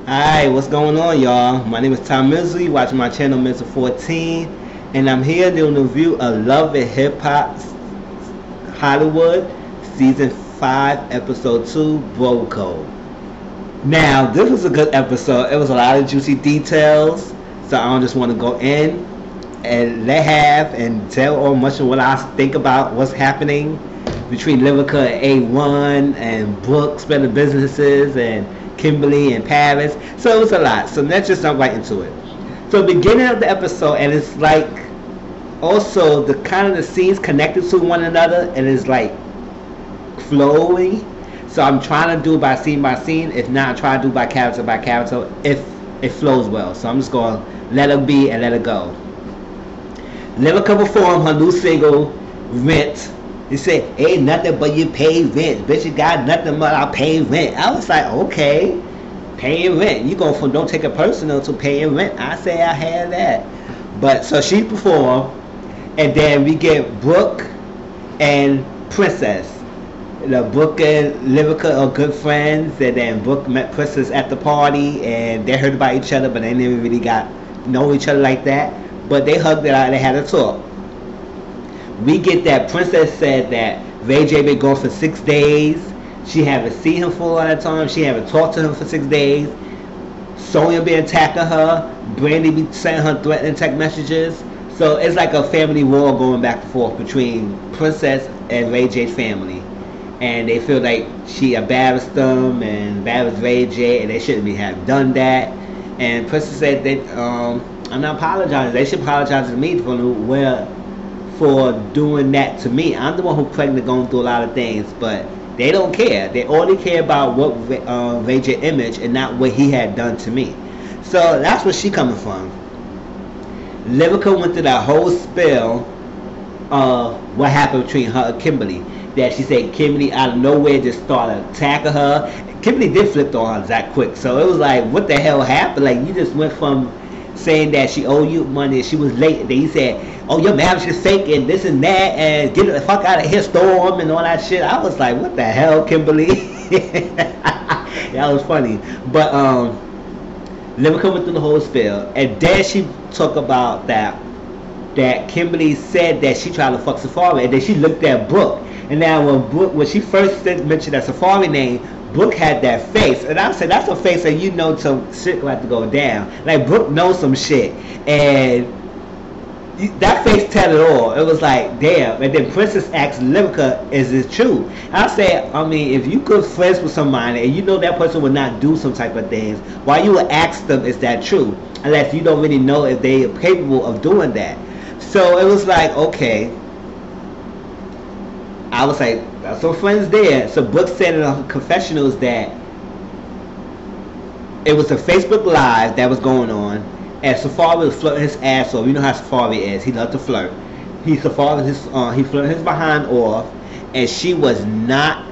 Hi, what's going on, y'all? My name is Tom Mizzle. You watching my channel, Mizzle 14, and I'm here doing a review of Love and Hip Hop Hollywood, Season 5, Episode 2, Bro Code. Now, this was a good episode. It was a lot of juicy details, so I don't just want to go in and let have and tell all much of what I think about what's happening between Lyrica and A1 and Brooke spreading businesses and Kimberly and Paris. So it was a lot. So let's just jump right into it. So beginning of the episode, and it's like also the kind of the scenes connected to one another, and it's like flowy. So I'm trying to do by scene. If not, I'm trying to do by character if it flows well. So I'm just going to let it be and let it go. Lyrica performed her new single, Rent. He said, ain't nothing but you pay rent. Bitch, you got nothing but I pay rent. I was like, okay, paying rent. You go from don't take it personal to paying rent. I say I had that. But so she performed, and then we get Brooke and Princess. Brooke and Lyrica are good friends, and then Brooke met Princess at the party, and they heard about each other, but they never really got know each other like that. But they hugged it out. They had a talk. We get that Princess said that Ray J been gone for 6 days. She haven't seen him for a lot of time. She haven't talked to him for 6 days. Sonya been attacking her. Brandy be sending her threatening text messages. So it's like a family war going back and forth between Princess and Ray J's family. And they feel like she embarrassed them and embarrassed Ray J, and they shouldn't be have done that. And Princess said that I'm not apologizing. They should apologize to me for doing that to me. I'm the one who pregnant, going through a lot of things, but they don't care. They only care about what Ray J image and not what he had done to me. So that's where she coming from. Lyrica went through that whole spill of what happened between her and Kimberly. That she said Kimberly out of nowhere just started attacking her. Kimberly did flip on her that quick, so it was like, what the hell happened? Like, you just went from saying that she owed you money and she was late, and then you said, oh, your marriage is fake and this and that, and get the fuck out of here, Storm, and all that shit. I was like, what the hell, Kimberly? That was funny. But Lyrica went through the whole spill, and then she talked about that Kimberly said that she tried to fuck Safari, and then she looked at Brooke. And now when she first mentioned that Safari name, Brooke had that face, and I said, that's a face that you know some shit about to go down. Like, Brooke knows some shit, and that face tell it all. It was like, damn. And then Princess asked Lyrica, is it true? I said, I mean, if you good friends with somebody and you know that person would not do some type of things, why you would ask them, is that true? Unless you don't really know if they are capable of doing that. So it was like, okay. I was like, that's some friends there. So Brooke said in her confessionals that it was a Facebook Live that was going on, and Safari was flirting his ass off. You know how Safari is. He loved to flirt. He flirted his behind off, and she was not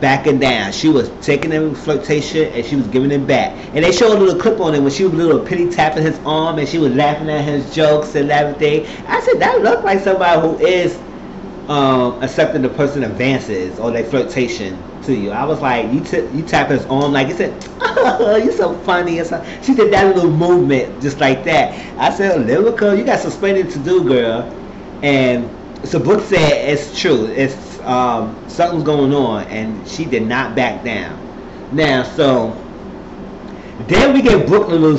backing down. She was taking him flirtation, and she was giving him back. And they showed a little clip on it when she was a little pity tapping his arm, and she was laughing at his jokes and everything. I said, that looked like somebody who is accepting the person advances or their flirtation to you. I was like, you tap his arm, like you said, oh, you're so funny. She did that little movement just like that. I said, Lyrica, you got some explaining to do, girl. And so Brooke said it's true. It's something's going on, and she did not back down. Now, so then we get Brooke a little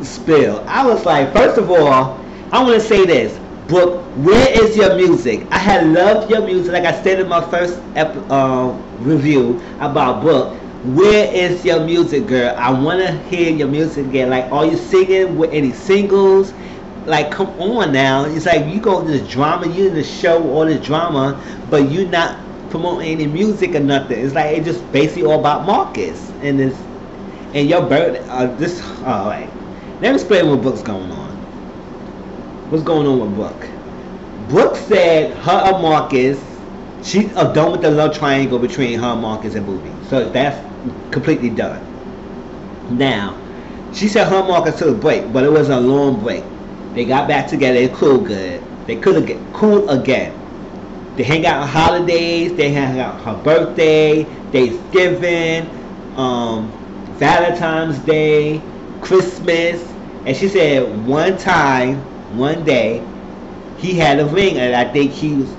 spill. I was like, first of all, I want to say this. Brooke, where is your music? I had loved your music, like I said in my first review about Brooke. Where is your music, girl? I want to hear your music again. Like, are you singing with any singles? Like, come on now. It's like you go to this drama, you in the show, all this drama, but you not promoting any music or nothing. It's like it's just basically all about Marcus and this and your bird. All right. Let me explain what Brooke's going on. What's going on with Brooke? Brooke said her and Marcus, she's done with the love triangle between her and Marcus and Booby. So that's completely done. Now, she said her and Marcus took a break, but it was a long break. They got back together, they cool good. They could get cool again. They hang out on holidays, they hang out on her birthday, Thanksgiving, Valentine's Day, Christmas, and she said one day, he had a ring, and I think he was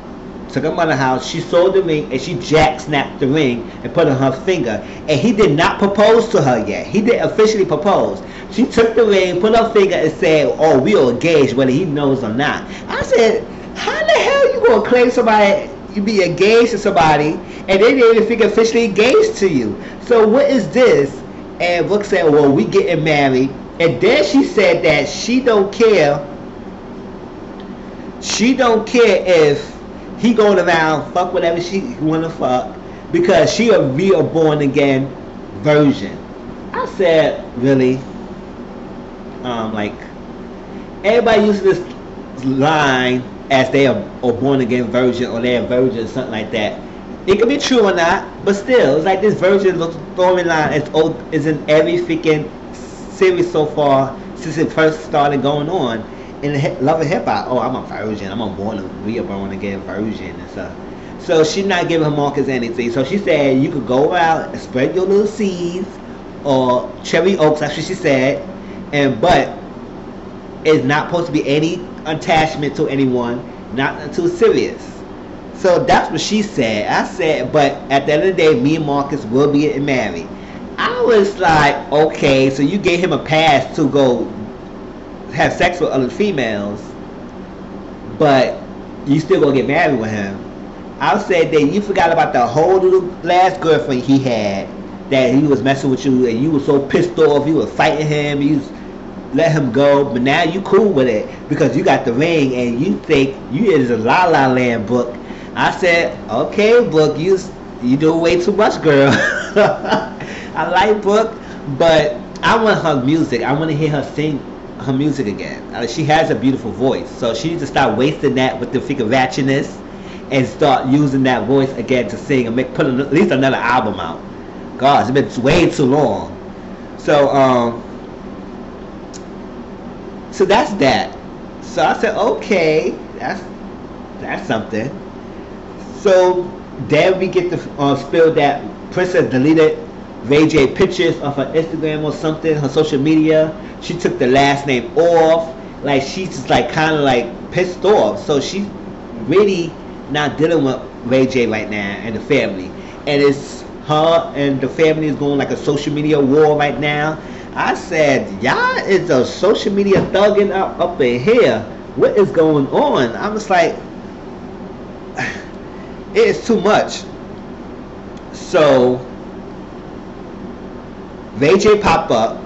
took him out of the house. She sold the ring, and she jack snapped the ring and put it on her finger. And he did not propose to her yet. He didn't officially propose. She took the ring, put her finger, and said, "Oh, we are engaged, whether he knows or not." I said, "How the hell you gonna claim somebody you be engaged to somebody, and they didn't even think officially engaged to you? So what is this?" And Brooke said, "Well, we getting married." And then she said that she don't care. She don't care if he going around fuck whatever she wanna fuck, because she a real born again virgin. I said, really? Like, everybody uses this line as they are a born again virgin, or they're a virgin or something like that. It could be true or not, but still, it's like this virgin storyline is in every freaking series so far since it first started going on in Love and Hip Hop. Oh, I'm a virgin. I'm a born again virgin and stuff. So she's not giving her Marcus anything. So she said you could go out and spread your little seeds, or cherry oaks. That's what she said. But it's not supposed to be any attachment to anyone, not too serious. So that's what she said. I said, but at the end of the day, me and Marcus will be getting married. I was like, okay, so you gave him a pass to go have sex with other females, but you still gonna get married with him. I said that you forgot about the whole little last girlfriend he had, that he was messing with you, and you were so pissed off, you was fighting him, you let him go, but now you cool with it because you got the ring and you think you is a la la land, Brooke. I said, okay, Brooke, you do way too much, girl. I like Brooke, but I want her music. I want to hear her sing her music again. She has a beautiful voice, so she needs to stop wasting that with the figure ratchetness and start using that voice again to sing and put at least another album out. Gosh, it's been way too long. So that's that. So I said, okay, that's something. So then we get to spill that Princess deleted Ray J pictures of her Instagram or something, her social media. She took the last name off. Like, she's just like kind of like pissed off. So she's really not dealing with Ray J right now and the family. And it's her and the family is going like a social media war right now. I said, y'all is a social media thugging up in here. What is going on? I was like, it is too much. So Ray J popped up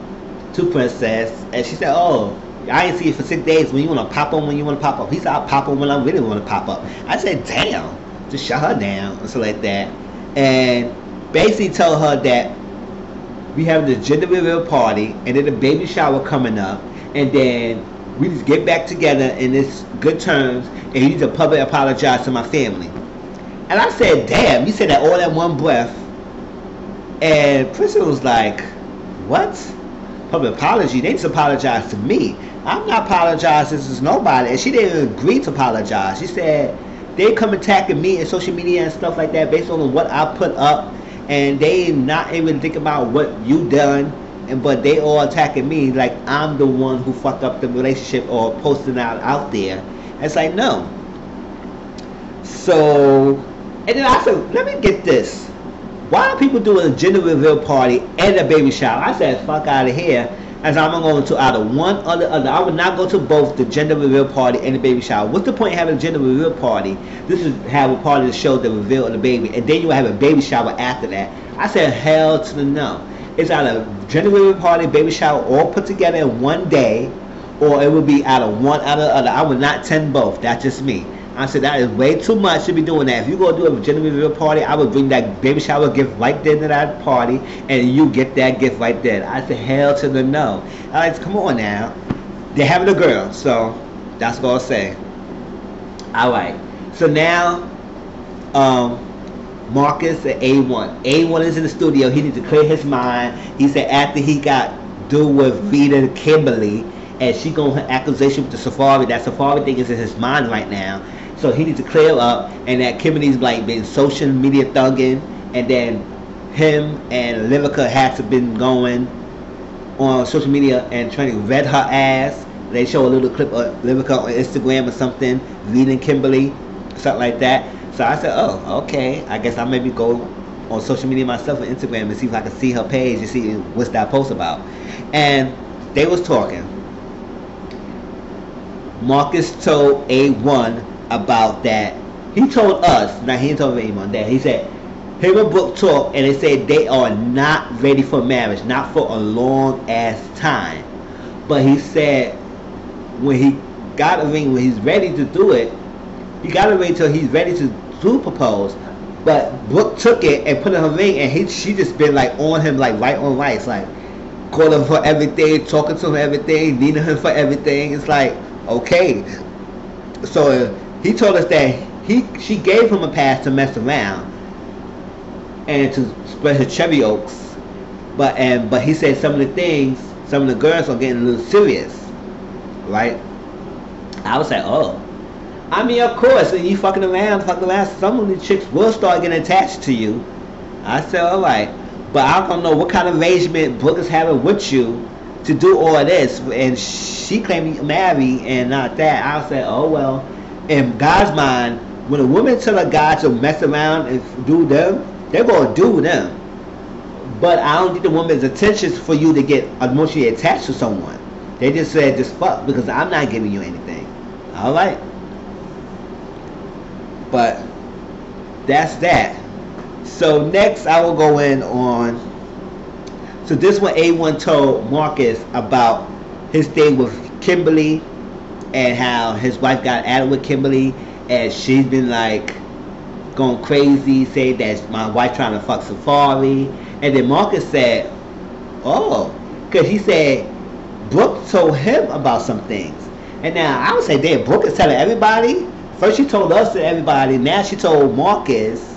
to Princess, and she said, oh, I ain't see you for 6 days. When you want to pop on, when you want to pop up. He said, I'll pop on when I really want to pop up. I said, damn, just shut her down and stuff like that. And basically told her that we having the gender reveal party, and then the baby shower coming up, and then we just get back together in this good terms, and you need to publicly apologize to my family. And I said, damn, you said that all in one breath. And Princess was like, what? Public apology? They just apologize to me. I'm not apologizing to nobody. And she didn't agree to apologize. She said they come attacking me in social media and stuff like that based on what I put up, and they not even think about what you done, but they all attacking me like I'm the one who fucked up the relationship or posting out there. And it's like, no. So, and then I said, let me get this. Why are people doing a gender reveal party and a baby shower? I said, fuck out of here. As I'm going to either one or the other. I would not go to both the gender reveal party and the baby shower. What's the point of having a gender reveal party? This is have a party to show the reveal of the baby, and then you will have a baby shower after that. I said, hell to the no. It's either gender reveal party, baby shower, all put together in one day, or it would be out of one out of the other. I would not attend both. That's just me. I said, that is way too much to be doing that. If you go do a gender reveal party, I would bring that baby shower gift right there to that party, and you get that gift right there. I said, hell to the no. I like, come on now. They're having a girl, so that's what I'll say. Alright. So now, Marcus at A1. A1 is in the studio. He needs to clear his mind. He said after he got due with Vita Kimberly, and she going her accusation with the Safari, that Safari thing is in his mind right now. So he needs to clear up, and that Kimberly's like been social media thugging, and then him and Lyrica had to been going on social media and trying to vet her ass. They show a little clip of Lyrica on Instagram or something, reading Kimberly, something like that. So I said, oh, okay. I guess I'll maybe go on social media myself on Instagram and see if I can see her page and see what's that post about. And they was talking. Marcus told A1 about that. He told us, now he didn't tell A1 that. He said, him and Brooke talk, and they said they are not ready for marriage, not for a long ass time. But he said when he got a ring, when he's ready to do it, he got to wait till he's ready to propose. But Brooke took it and put in her ring, and she just been like on him, like right on rights, like calling for everything, talking to him everything, needing him for everything. It's like, okay. So he told us that she gave him a pass to mess around and to spread his cherry oaks, but he said some of the things, some of the girls are getting a little serious, right? I was like, oh, I mean, of course, and you fucking around, some of the chicks will start getting attached to you. I said, all right, but I don't know what kind of arrangement Brooke is having with you to do all of this, and she claimed to marry and not that. I said, oh well, in God's mind, when a woman tell a guy to mess around and do them, they're gonna do them. But I don't need the woman's attention for you to get emotionally attached to someone. They just said just fuck because I'm not giving you anything. Alright. But that's that. So next I will go in on, so this one A1 told Marcus about his thing with Kimberly and how his wife got at it with Kimberly and she's been like going crazy, saying that my wife trying to fuck Safari. And then Marcus said, oh, because he said Brooke told him about some things. And now I would say, damn, Brooke is telling everybody. First she told us to everybody, now she told Marcus.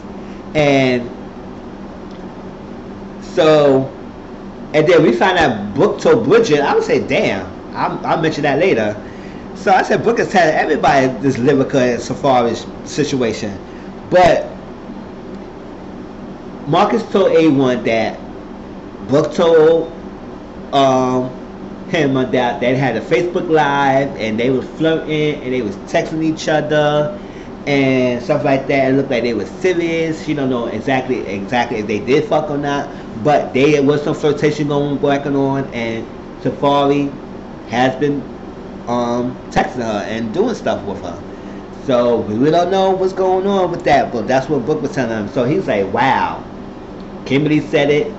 And so, and then we found out Brooke told Bridget. I would say, damn, I'll mention that later. So I said Brooke is telling everybody this Lyrica and Safari situation. But Marcus told A1 that Brooke told him that they had a Facebook Live and they was flirting and they was texting each other and stuff like that. It looked like they was serious. She don't know exactly if they did fuck or not, but there was some flirtation going on, and Safari has been texting her and doing stuff with her. So we really don't know what's going on with that, but that's what Brooke was telling him. So he's like, wow. Kimberly said it.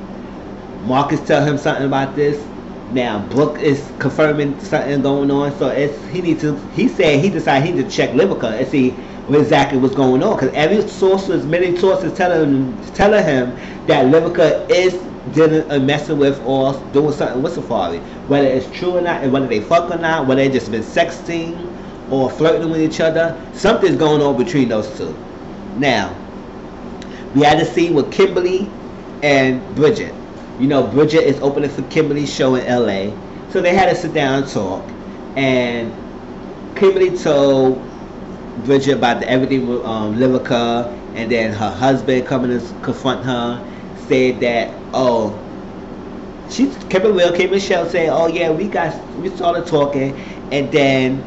Marcus tell him something about this. Now Brooke is confirming something going on. So he said he decided he need to check Lyrica and see exactly what's going on. Because many sources telling him that Lyrica is dealing and messing with or doing something with Safari. Whether it's true or not, and whether they fuck or not, whether they just been sexting or flirting with each other, something's going on between those two. Now, we had to see with Kimberly and Bridget. You know, Bridget is opening for Kimberly's show in LA. So they had to sit down and talk. And Kimberly told Bridget about everything with Lyrica, and then her husband coming to confront her, said that, oh, Kimberly came in show saying, oh yeah, we started talking, and then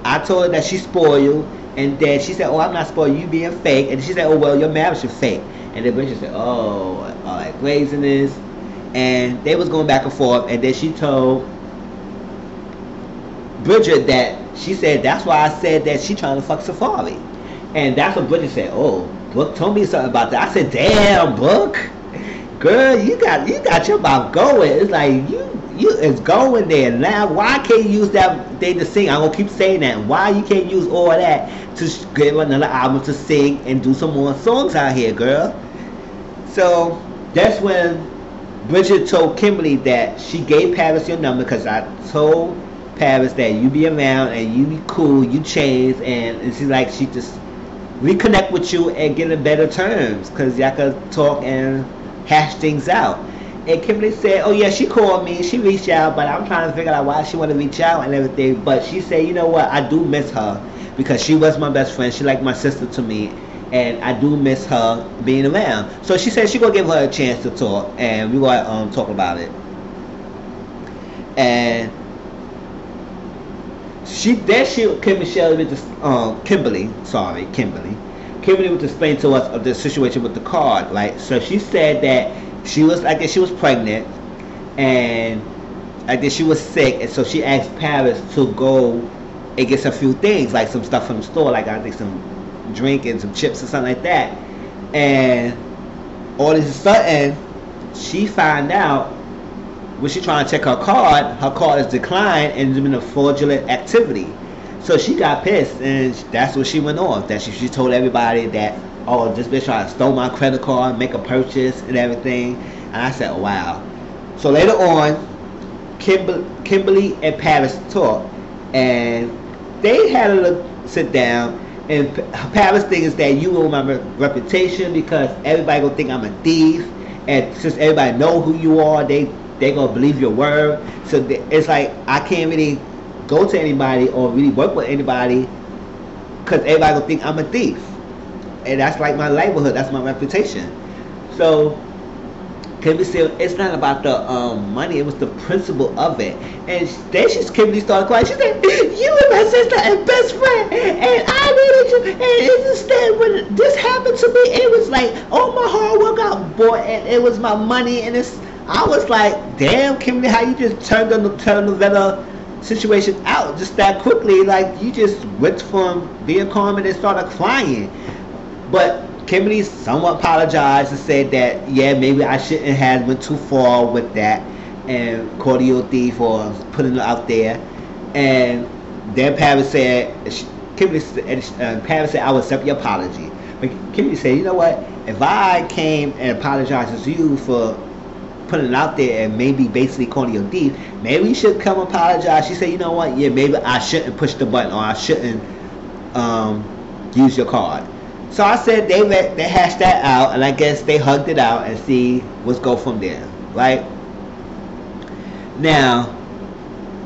I told her that she spoiled, and then she said, oh, I'm not spoiled, you being fake. And she said, oh, well, your marriage is fake. And then Bridget said, oh, like craziness. And they was going back and forth, and then she told Bridget that, she said, that's why I said that she trying to fuck Safari. And that's what Bridget said, oh, Brooke told me something about that. I said, damn, Brooke, girl, you got your mouth going. It's like, you is going there. Now, why can't you use that thing to sing? I'm going to keep saying that. Why you can't use all that to give another album to sing and do some more songs out here, girl? So, that's when Bridget told Kimberly that she gave Paris your number because I told Paris that you be around and you be cool, you change, and she's like, she just reconnect with you and get in better terms because y'all could talk and hash things out. And Kimberly said, oh yeah, she called me, she reached out, but I'm trying to figure out why she want to reach out and everything. But she said, you know what, I do miss her because she was my best friend. She like my sister to me. and I do miss her being around. So she said she gonna give her a chance to talk, and we gonna talk about it. And Kimberly would explain to us of the situation with the card. Like, so she said that I guess she was pregnant, and I guess she was sick, and so she asked Paris to go and get a few things, like some stuff from the store, like I think some drink and some chips or something like that. And all of a sudden, she found out when she trying to check her card is declined and it's been a fraudulent activity. So she got pissed, and that's what she went off. That she told everybody that, oh, this bitch tried to steal my credit card, make a purchase and everything. And I said, oh, wow. So later on, Kimberly and Paris talked, and they had a little sit down. And Paris thing is that you ruin my reputation because everybody gonna think I'm a thief, and since everybody know who you are, they gonna believe your word. So it's like I can't really go to anybody or really work with anybody because everybody gonna think I'm a thief, and that's like my livelihood, that's my reputation. So Kimberly said it's not about the money, it was the principle of it. And then Kimberly started crying. She said, you and my sister and best friend, and I needed you, and instead when this happened to me, it was like all my hard work got bought, and it was my money, and I was like, damn, Kimberly, how you just turned the telenovela situation out just that quickly. Like, you just went from being calm and then started crying. But Kimberly somewhat apologized and said that, yeah, maybe I shouldn't have went too far with that and called you a thief or putting it out there. And then Paris said, Paris said, I will accept your apology. But Kimberly said, you know what, if I came and apologized to you for putting it out there and maybe basically calling you a thief, maybe you should come apologize. She said, you know what, yeah, maybe I shouldn't push the button, or I shouldn't use your card. So I said they hashed that out, and I guess they hugged it out and see what's go from there, right? Now,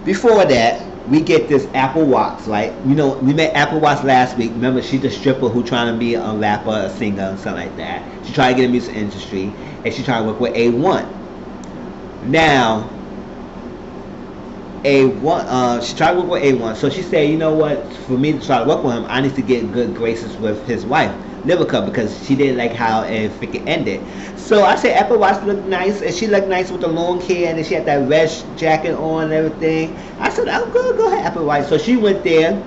before that, we get this Apple Watts, right? You know, we met Apple Watts last week. Remember, she's a stripper who trying to be a rapper, a singer, something like that. She trying to get in the music industry, and she trying to work with A1. Now, she tried to work with A1, so she said, you know what, for me to try to work with him, I need to get in good graces with his wife, Livica, because she didn't like how it freaking ended. So I said Apple Watch looked nice, and she looked nice with the long hair, and then she had that red jacket on and everything. I said, oh, go ahead, Apple Watch. So she went there,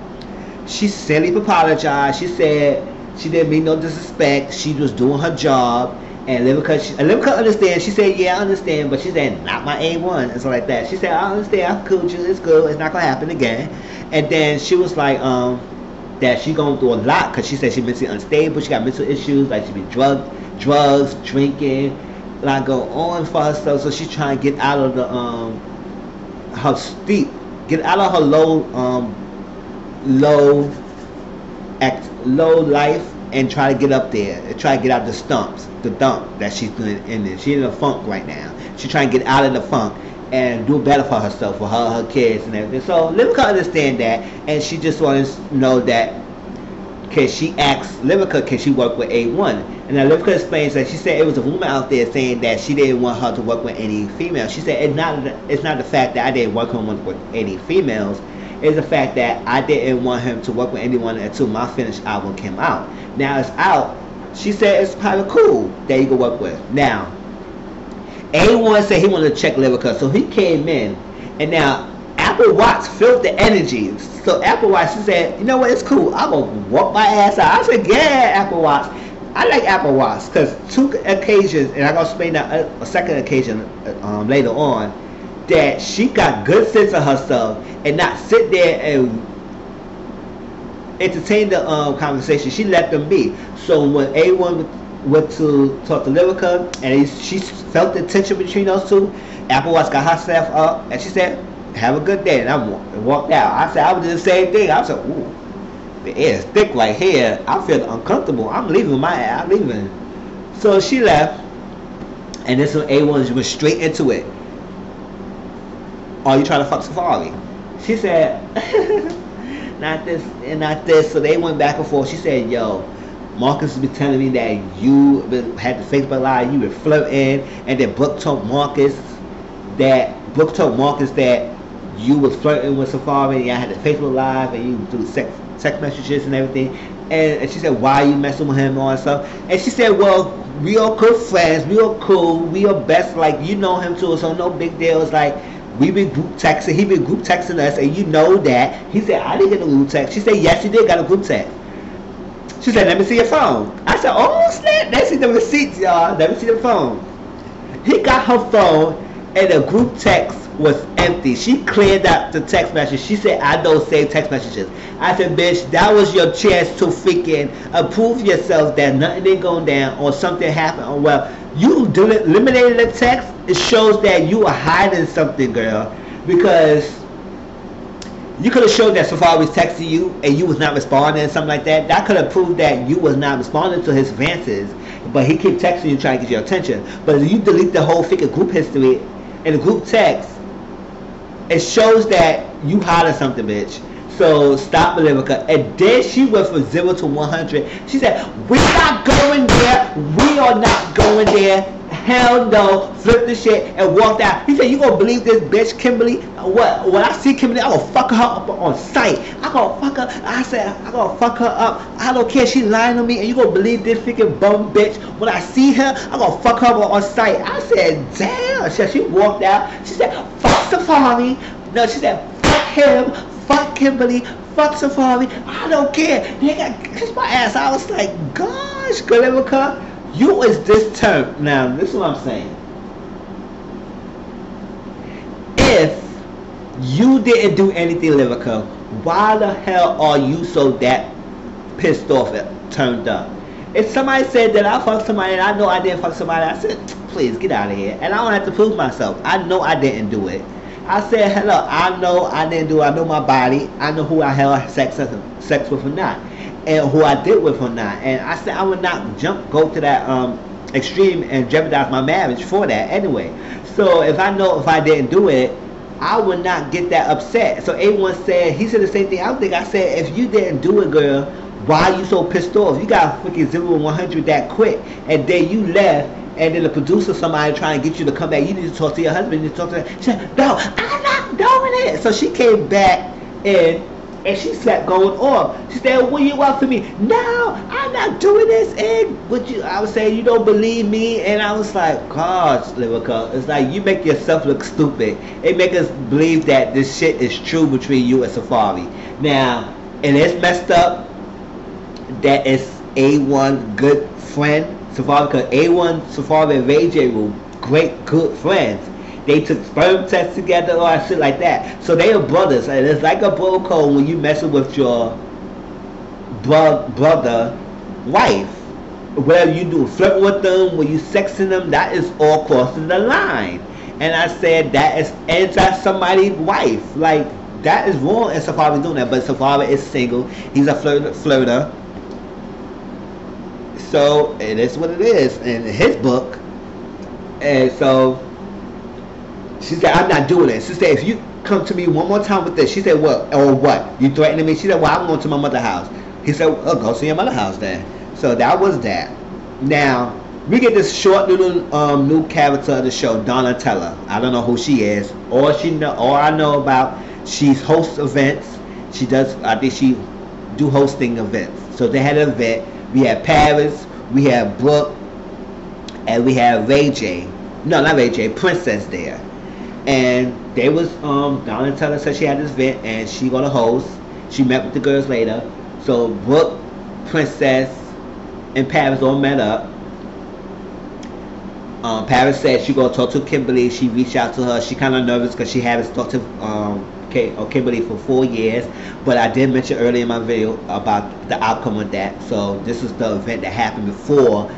she silly apologized, she said she didn't mean no disrespect, she was doing her job. And Livica understands. She said, yeah, I understand, but she said, not my A1 and stuff like that. She said, I understand, I'm cool with you, it's good, it's not going to happen again. And then she was like, that she going through a lot, because she said she mentally unstable, she got mental issues, like she be drugs, drinking, a lot going on for herself, so she's trying to get out of the, get out of her low life, and try to get up there and try to get out the dump that she's doing in there. She's in a funk right now. She's trying to get out of the funk and do better for herself, for her kids and everything. So Livica understand that, and she just wants to know that, because she asked Livica, can she work with A1? And then Livica explains that she said it was a woman out there saying that she didn't want her to work with any females. She said it's not the fact that I didn't work with any females. It's the fact that I didn't want him to work with anyone until my finished album came out. Now it's out. She said it's kind of cool that you can work with. Now, A1 said he wanted to check Livica, so he came in. And now, Apple Watts felt the energy. So Apple Watts, she said, you know what, it's cool. I'm going to walk my ass out. I said, yeah, Apple Watts. I like Apple Watts because 2 occasions, and I'm going to explain that a second occasion later on, that she got good sense of herself and not sit there and entertain the conversation. She let them be. So when A1 went to talk to Livica and she felt the tension between those two, Apple Watch got herself up and she said, have a good day, and I walked out. I said I would do the same thing. I said, ooh, the air is thick right here. I feel uncomfortable. I'm leaving I'm leaving. So she left, and this one A1 went straight into it. Are you trying to fuck Safari? She said, not this and not this. So they went back and forth. She said, yo, Marcus be telling me that you had the Facebook Live, you were flirting, and then Brooke told Marcus that you was flirting with Safari, and I had the Facebook Live, and you do text messages and everything. And she said, why are you messing with him and all that stuff? And she said, well, we are good friends, we are cool, we are best, like, you know him too, so no big deal. It's like, we been group texting, he been group texting us, and you know that. He said, I didn't get a group text. She said, yes, you did got a group text. She said, let me see your phone. I said, oh, snap, let's see the receipts, y'all. Let me see the phone. He got her phone, and the group text was empty. She cleared up the text message. She said, I don't save text messages. I said, bitch, that was your chance to freaking prove yourself that nothing ain't going down or something happened. Or, well, you eliminated the text. It shows that you are hiding something, girl. Because you could have showed that Safari was texting you and you was not responding and something like that. That could have proved that you was not responding to his advances. But he kept texting you trying to get your attention. But if you delete the whole freaking group history and the group text, it shows that you hiding something, bitch. So stop, Lyrica. And then she went from 0 to 100. She said, we're not going there. We are not going there. Hell no. Flip the shit and walked out. He said, you gonna believe this bitch, Kimberly? What? When I see Kimberly, I'm gonna fuck her up on sight. I'm gonna fuck her. I said, I'm gonna fuck her up. I don't care. She lying on me, and you gonna believe this freaking bum bitch? When I see her, I'm gonna fuck her up on sight. I said, damn. She walked out. She said, fuck Safari. No, she said, fuck him. Fuck Kimberly. Fuck Safari. I don't care. They got kiss my ass. I was like, gosh, Lyrica. You is this term. Now, this is what I'm saying. If you didn't do anything, Lyrica, why the hell are you so that pissed off and turned up? If somebody said that I fucked somebody and I know I didn't fuck somebody, I said, please get out of here. And I don't have to prove myself. I know I didn't do it. I said, hello, I know I didn't do it. I know my body. I know who I had sex with or not. And who I did with or not. And I said I would not go to that extreme and jeopardize my marriage for that anyway. So if I know if I didn't do it, I would not get that upset. So A1 said, he said the same thing. I said, if you didn't do it, girl, why are you so pissed off? You got freaking 0 to 100 that quick, and then you left, and then the producer, somebody trying to get you to come back. You need to talk to your husband. You need to talk to her. She said, no, I'm not doing it. So she came back and she kept going off. She said, will you up for me? No, I'm not doing this. And would you? I was saying, you don't believe me. And I was like, gosh, Lyrica, it's like you make yourself look stupid. It make us believe that this shit is true between you and Safari. Now, and it's messed up that it's A1 good friend. Safari, because A1, Safari, and Ray J were great, good friends. They took sperm tests together or shit like that. So they are brothers. And it's like a bro code when you messing with your brother wife. Whether you do flirt with them, when you sexing them, that is all crossing the line. And I said that is anti somebody's wife. Like, that is wrong, and Safari doing that. But Safari is single. He's a flirter. So it is what it is in his book. And so she said, I'm not doing it. She said, if you come to me one more time with this. She said, what? Or what? You threatening me? She said, well, I'm going to my mother's house. He said, oh, go to your mother's house then. So that was that. Now, we get this short little new character of the show, Donatella. I don't know who she is. All I know about, she's hosts events. She does, I think she do hosting events. So they had an event. We had Paris, we had Brooke, and we had Ray J. No, not Ray J, Princess there. And they was, Donatella said she had this event and she gonna host. She met with the girls later. So Brooke, Princess, and Paris all met up. Paris said she gonna talk to Kimberly. She reached out to her. She kind of nervous because she hadn't talked to Kimberly for 4 years. But I did mention earlier in my video about the outcome of that. So this is the event that happened before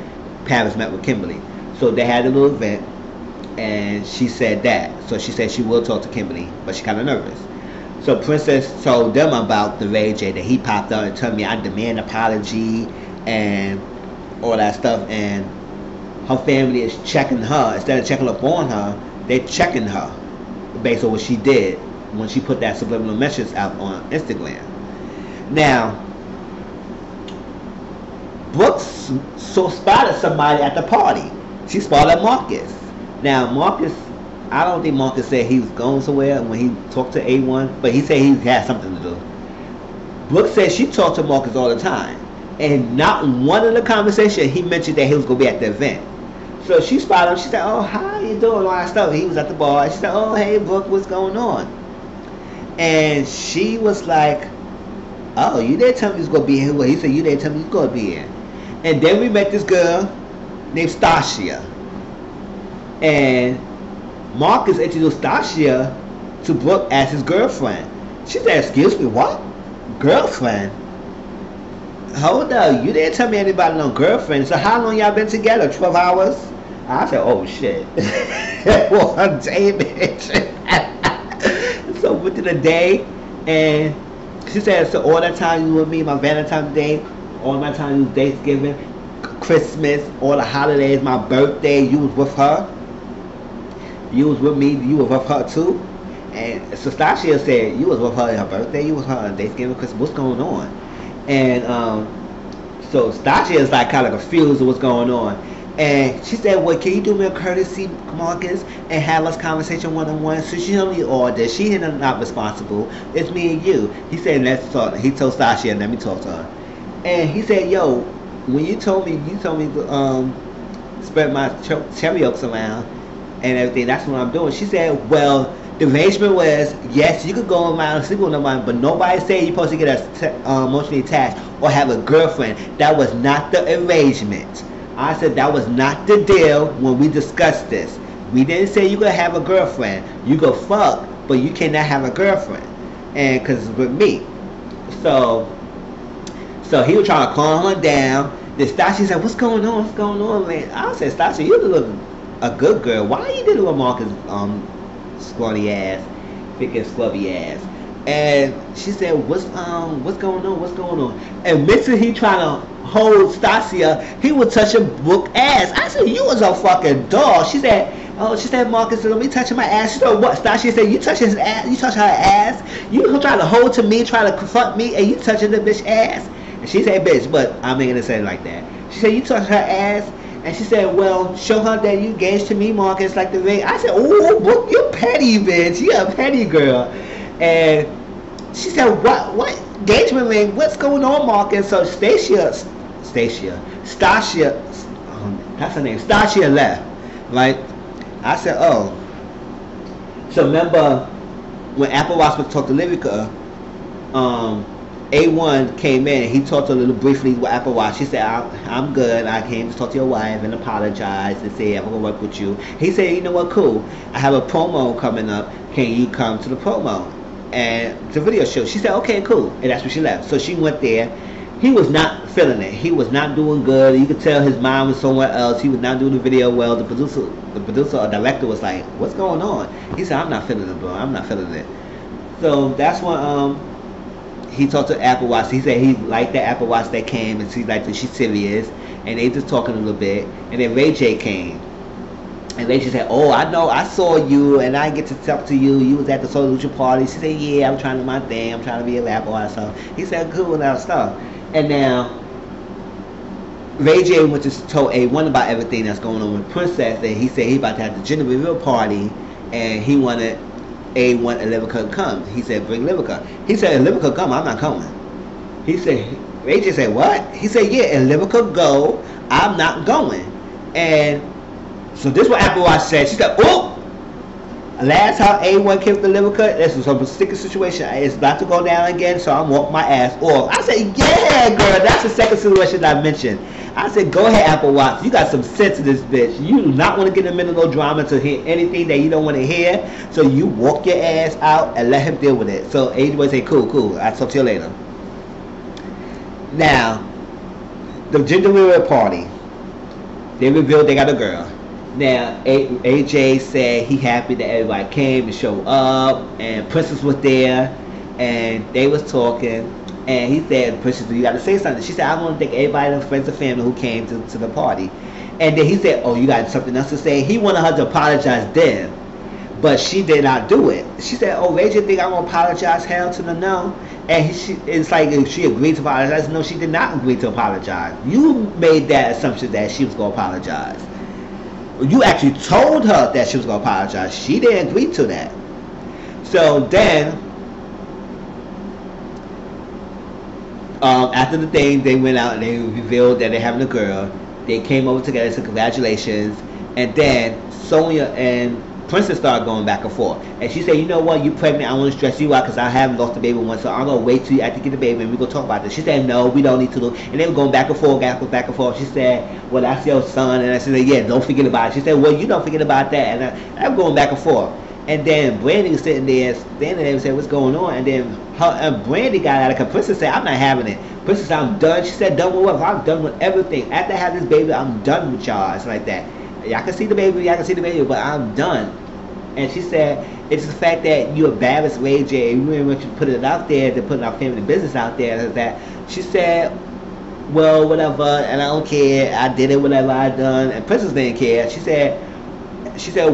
Paris met with Kimberly. So they had a little event, and she said that. So she said she will talk to Kimberly, but she kind of nervous. So Princess told them about the Ray J that he popped out and told me I demand an apology and all that stuff. And her family is checking her. Instead of checking up on her, they're checking her based on what she did when she put that subliminal message out on Instagram. Now, Brooks so spotted somebody at the party. She spotted Marcus. Now Marcus, I don't think Marcus said he was going somewhere when he talked to A1, but he said he had something to do. Brooks said she talked to Marcus all the time, and not one of the conversation he mentioned that he was gonna be at the event. So she spotted him. She said, "Oh, how you doing?" All that stuff. He was at the bar. And she said, "Oh, hey, Brooke, what's going on?" And she was like, "Oh, you didn't tell me you was gonna be here." Well, he said, "You didn't tell me you was gonna be here." And then we met this girl named Stasia, and Marcus introduced Stasia to Brooke as his girlfriend. She said, "Excuse me, what? Girlfriend? Hold up, you didn't tell me anybody no girlfriend. So how long y'all been together? 12 hours?" I said, "Oh shit." One day, bitch. So within a day, and she said, "So all that time you with me, my Valentine's Day, all my time you was Thanksgiving, Christmas, all the holidays, my birthday, you was with her? You was with me, you was with her too?" And so Stasia said, "You was with her on her birthday, you was with her on Thanksgiving, Christmas, what's going on?" And so Stasia is like kind of confused with what's going on. And she said, "Well, can you do me a courtesy, Marcus, and have us conversation one-on-one?" So she only ordered. She is not responsible. It's me and you. He said, "Let's talk." He told Stasia, "Let me talk to her." And he said, "Yo, when you told me to spread my cherry oaks around and everything, that's what I'm doing." She said, "Well, the arrangement was, yes, you could go around and sleep with nobody, but nobody said you're supposed to get emotionally attached or have a girlfriend. That was not the arrangement." I said, "That was not the deal when we discussed this. We didn't say you could have a girlfriend. You go fuck, but you cannot have a girlfriend." And because it's with me. So he was trying to calm her down. Then Stasia said, "What's going on? What's going on, man?" I said, "Stasia, you look a good girl. Why are you dealing with Marcus scrawny ass, thick and scrubby ass?" And she said, what's going on? What's going on?" And Mizzle, he trying to hold Stasia, he was touching Brooke's ass. I said, "You was a fucking dog." She said, "Marcus, let me touching my ass." She said, "What?" Stasia said, "You touch his ass, you touch her ass. You trying to hold to me, trying to confront me, and you touching the bitch ass." And she said, "Bitch," but I'm not gonna say it like that. She said, "You touch her ass." And she said, "Well, show her that you engaged to me, Marcus, like the ring." I said, "Oh, Brooke, you petty, bitch. You a petty girl." And she said, What engagement ring? What's going on, Marcus?" So Stasia, that's her name. Stasia left, right? I said, "Oh." So remember when Apple Watch was talking to Lyrica, A1 came in and he talked to her a little briefly with Apple Watch. She said, I'm good. I came to talk to your wife and apologize and say I'm going to work with you." He said, "You know what, cool. I have a promo coming up. Can you come to the promo and the video show?" She said, "Okay, cool." And that's where she left. So she went there. He was not feeling it. He was not doing good. You could tell his mind was somewhere else. He was not doing the video well. The producer or director was like, "What's going on?" He said, "I'm not feeling it, bro. I'm not feeling it." So that's when he talked to Apple Watch. He said he liked the Apple Watch that came, and she's serious, and they just talking a little bit. And then Ray J came, and Ray J said, "Oh, I know, I saw you, and I get to talk to you. You was at the Solution party." She said, "Yeah, I'm trying to do my thing. I'm trying to be a rapper or something." He said, "Cool and that stuff." And now Ray J went to told A1 about everything that's going on with Princess, and he said he about to have the gender reveal party, and he wanted A1 and Lyrica to come. He said, "Bring Lyrica." He said, "If Lyrica come, I'm not coming." He said, Ray J said, "What?" He said, "Yeah, if Lyrica go, I'm not going." And so this is what Apple Watch said. She said, "Oh, last time A1 came to Lyrica, this was a sticky situation. It's about to go down again, so I'm walking my ass off." I said, "Yeah, girl, that's the second situation I mentioned." I said, "Go ahead, Apple Watch. You got some sense to this bitch. You do not want to get in the middle of no drama to hear anything that you don't want to hear. So you walk your ass out and let him deal with it." So A1 said, "Cool. I'll talk to you later." Now, the gender reveal party. They revealed they got a girl. Now, AJ said he happy that everybody came and showed up, and Princess was there, and they was talking, and he said, "Princess, you got to say something." She said, "I want to thank everybody, the friends and family who came to the party." And then he said, "Oh, you got something else to say?" He wanted her to apologize then, but she did not do it. She said, "Oh, Ray J think I'm gonna apologize? Hell to the no." And it's like if she agreed to apologize. No, she did not agree to apologize. You made that assumption that she was gonna apologize. You actually told her that she was gonna apologize. She didn't agree to that. So then, after the thing, they went out and they revealed that they're having a girl. They came over together and said congratulations. And then Sonya and Princess started going back and forth. And she said, "You know what? You pregnant. I want to stress you out because I haven't lost the baby once. So I'm going to wait till you after you get the baby and we're going to talk about this." She said, "No, we don't need to do." And they were going back and forth, back and forth. She said, "Well, that's your son." And I said, "Yeah, don't forget about it." She said, "Well, you don't forget about that." And I'm going back and forth. And then Brandy was sitting there, standing there and said, "What's going on?" And then Brandy got out of it. Princess said, "I'm not having it." Princess said, "I'm done." She said, "Done with what? I'm done with everything. After I have this baby, I'm done with y'all." It's like that. Y'all can see the baby, but I'm done. And she said, "It's the fact that you embarrassed Ray J. You didn't want you to put it out there, to put our family business out there." That she said, "Well, whatever, and I don't care. I did it, whatever I done." And Princess didn't care. She said,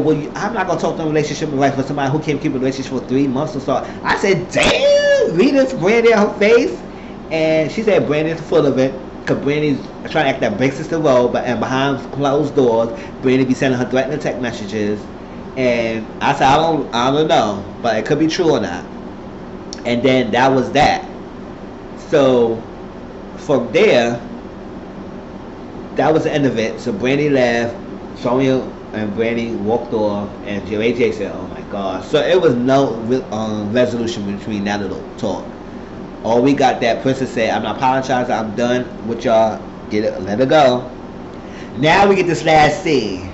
"Well, I'm not gonna talk to a relationship advice for somebody who can't keep a relationship for 3 months or so." I said, "Damn, read this Brandy on her face." And she said Brandy's full of it. Because Brandy's trying to act that breaks the road, and behind closed doors, Brandy be sending her threatening text messages. And I said, I don't know, but it could be true or not. And then that was that. So from there, that was the end of it. So Brandy left, Sonya and Brandy walked off, and Ray J said, "Oh my God." So it was no resolution between that little talk. All we got that Princess said, "I'm not apologizing. I'm done with y'all. Get it, let it go." Now we get this last scene.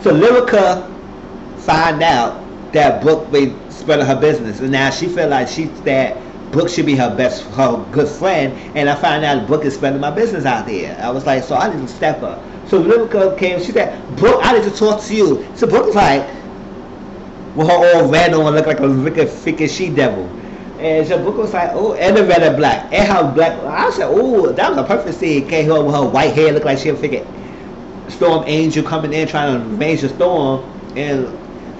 So Lyrica find out that Brooke been spreading her business, and now she feel like that Brooke should be her good friend. And I find out Brooke is spreading my business out there. I was like, so I need to step up. So Lyrica came. She said, "Brooke, I need to talk to you." So Brooke was like, with her all red on, look like a freaking she-devil. And so Brooke was like, "Oh," and the red and black, and her black. I said, "Oh, that was a perfect scene." Came here with her white hair, looked like she a freaking storm angel coming in trying to arrange the storm, and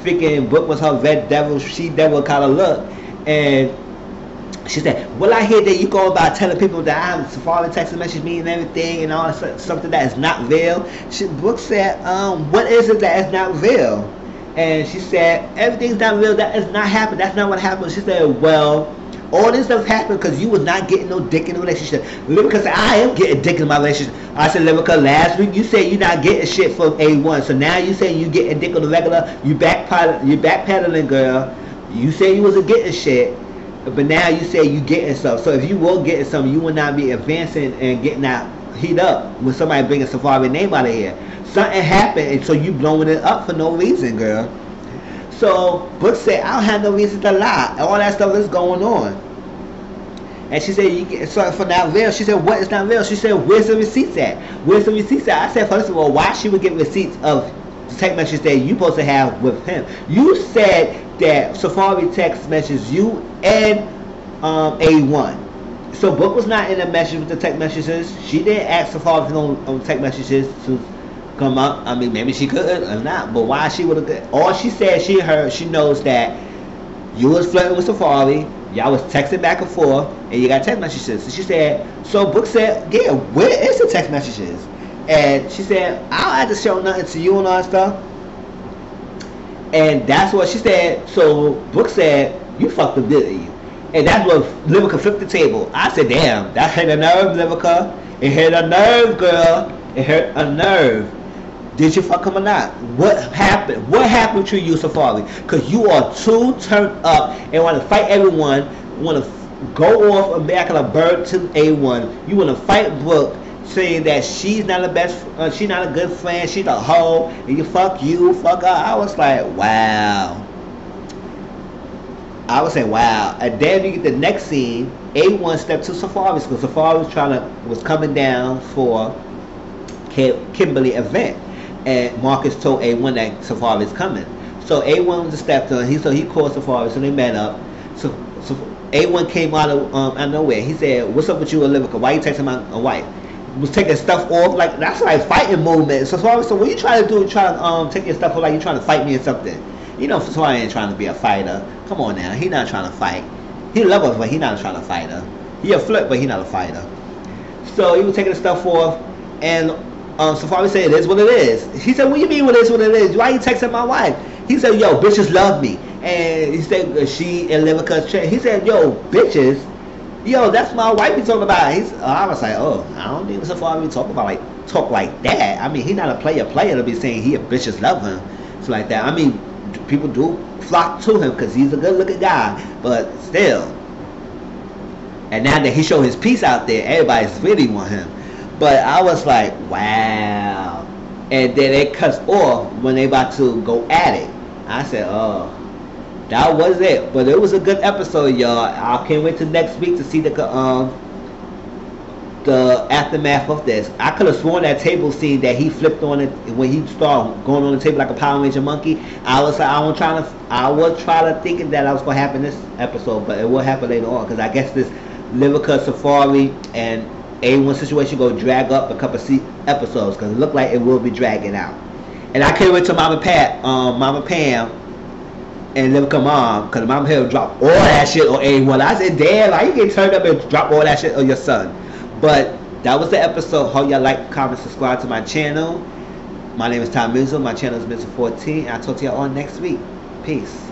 freaking Brooke was her red devil, she devil kind of look. And she said, "Well, I hear that you go about telling people that I'm Safari text message me and everything, and all something that is not real." Brooke said, "What is it that is not real?" And she said, "Everything's not real. That is not happening. That's not what happened." She said, "Well, all this stuff happened because you was not getting no dick in the relationship." Lyrica said, "I am getting dick in my relationship." I said, "Lyrica, last week you said you're not getting shit from A1. So now you saying you getting dick on the regular. You backpedaling, girl. You say you wasn't getting shit, but now you say you getting stuff. So if you were getting something, you would not be advancing and getting that heat up with somebody bringing Safari name out of here. Something happened, and so you blowing it up for no reason, girl." So Brooke said, "I don't have no reason to lie. All that stuff is going on." And she said, "You get something for not real." She said, "What is not real?" She said, "Where's the receipts at? Where's the receipts at?" I said, "First of all, why she would get receipts of text messages that you supposed to have with him? You said that Safari text messages you and A1. So Brooke was not in the message with the text messages. She didn't ask Safari for no text messages to come up. I mean, maybe she could or not, but why she would have? All she said, she knows that you was flirting with Safari. Y'all was texting back and forth, and you got text messages." So she said, so Brooke said, "Yeah, where is the text messages?" And she said, "I don't have to show nothing to you and all that stuff." And that's what she said. So Brooke said, "You fucked up, didn't you?" And that's what Lyrica flipped the table. I said, "Damn, that hit a nerve, Lyrica. It hit a nerve, girl. It hurt a nerve. Did you fuck him or not? What happened? What happened to you, Safari? Because you are too turned up and want to fight everyone. Want to go off and back like a bird to A1. You want to fight Brooke, saying that she's not the best, she's not a good friend, she's a hoe, and you fuck her." I was like, wow. I would say, wow. And then you get the next scene. A1 stepped to Safari because Safari was coming down for Kimberly event. And Marcus told A1 that Safari is coming. So A1 was a step to him. So he called Safari. So they met up. So A1 came out of nowhere. He said, "What's up with you and Lyrica? Why you texting my wife?" Was taking stuff off. Like, that's like fighting movement. So Safari said, "What you trying to do? You trying to take your stuff off like you trying to fight me or something?" You know, Safari ain't trying to be a fighter. Come on now, he not trying to fight. He love us, but he not trying to fight her. He a flirt, but he not a fighter. So he was taking the stuff off, and Safari said, "It is what it is." He said, "What do you mean, what it is what it is? Why you texting my wife?" He said, "Yo, bitches love me." And he said, "She and Livica's chain." He said, "Yo, bitches, yo, that's my wife you talking about." I was like, "Oh, I don't think Safari talk like that." I mean, he not a player to be saying he a bitches love him. It's like that. I mean, people do flock to him because he's a good looking guy, but still. And now that he showed his piece out there, everybody's really want him. But I was like, wow. And then it cuts off when they about to go at it. I said, oh, that was it. But it was a good episode, y'all. I can't wait till next week to see the aftermath of this. I could have sworn that table scene that he flipped on it when he started going on the table like a Power Ranger monkey. I was trying to thinking that I was gonna happen this episode, but it will happen later on because I guess this Livica, Safari, and A1 situation go drag up a couple of episodes because it looked like it will be dragging out. And I can't wait till Mama Pam and Livica mom, because Mama Pam dropped all that shit on A1. I said, damn, like you get turned up and drop all that shit on your son. But that was the episode. Hope y'all like, comment, subscribe to my channel. My name is Mizzle. My channel is Mizzle 14. I'll talk to y'all on next week. Peace.